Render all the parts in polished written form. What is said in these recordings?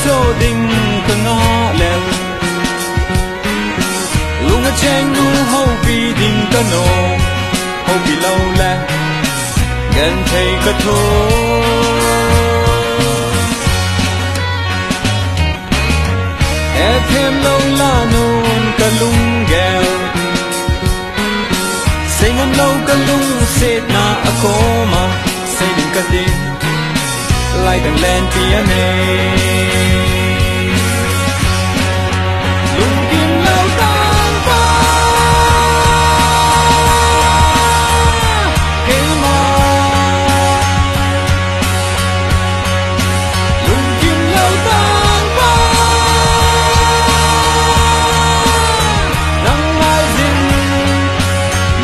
so ding ka nga lem lunga cheng nu ho bi ding ka no ho bi lâu la gan thei ka tho e thêm lâu la non ka lung gel say ngom lâu ka lung set na akoma say ding ka din lại đằng lên phía này lùng kim lâu tan qua cái mơ lùng kim lâu tan qua nắng mai dinh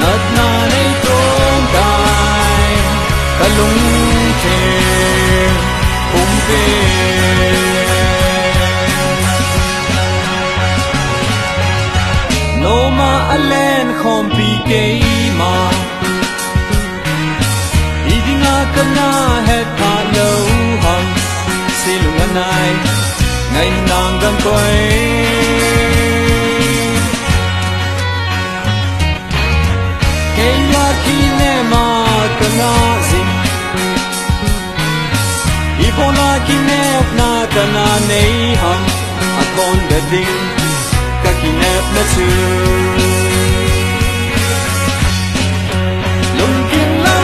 nát na nay trốn cài cả lùng thêm no ma alen khom pi ke ma idinga kana het pa lo hang silung anai ngai nang gam koi ke ya ki ne ma kana zin Ipona kinep na kana nei ham akon da ding ka kinep na chu lung kin la